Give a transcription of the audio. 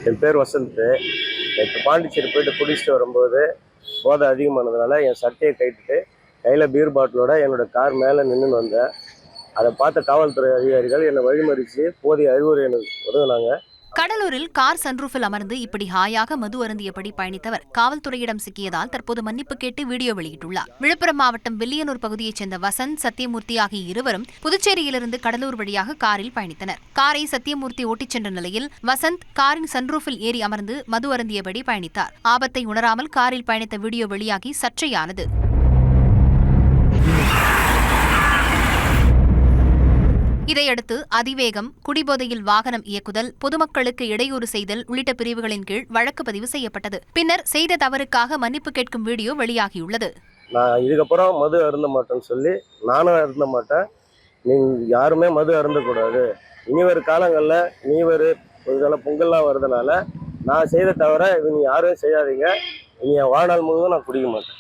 என் பேர் வசந்த். நேற்று பாண்டிச்சேரி போயிட்டு குடிச்சிட்டு வரும்போது போதை அதிகமானதுனால என் சட்டையை கட்டிட்டு கையில் பீர் பாட்டிலோட என்னோட கார் மேலே நின்றுன்னு வந்தேன். அதை பார்த்த காவல்துறை அதிகாரிகள் என்னை வழிமறித்து போதிய அறிவுரை எனக்கு உதவுனாங்க. கடலூரில் கார் சன்ரூஃபில் அமர்ந்து இப்படி ஹாயாக மது அருந்தியபடி பயணித்தவர் காவல்துறையிடம் சிக்கியதால் தற்போது மன்னிப்பு கேட்டு வீடியோ வெளியிட்டுள்ளார். விழுப்புரம் மாவட்டம் வில்லியனூர் பகுதியைச் சேர்ந்த வசந்த், சத்தியமூர்த்தி ஆகிய இருவரும் புதுச்சேரியிலிருந்து கடலூர் வழியாக காரில் பயணித்தனர். காரை சத்தியமூர்த்தி ஓட்டிச் சென்ற நிலையில் வசந்த் காரின் சன்ரூஃபில் ஏறி அமர்ந்து மது அருந்தியபடி பயணித்தார். ஆபத்தை உணராமல் காரில் பயணித்த வீடியோ வெளியாகி சர்ச்சையானது. இதையடுத்து அதிவேகம், குடிபோதையில் வாகனம் இயக்குதல், பொதுமக்களுக்கு இடையூறு செய்தல் உள்ளிட்ட பிரிவுகளின் கீழ் வழக்கு பதிவு செய்யப்பட்டது. பின்னர் செய்த தவறுக்காக மன்னிப்பு கேட்கும் வீடியோ வெளியாகியுள்ளது. நான் இதுக்கப்புறம் மது அருந்த மாட்டேன்னு சொல்லி நானும் அருந்த மாட்டேன். நீங்கள் யாருமே மது அருந்தக்கூடாது. இனி வரும் காலங்களில் இதெல்லாம் பொங்கல்லாம் வருதுனால நான் செய்த தவிர இனி யாரும் செய்யாதீங்க. இனி என் வாழ்நாள் முழுவதும் நான் குடிக்க மாட்டேன்.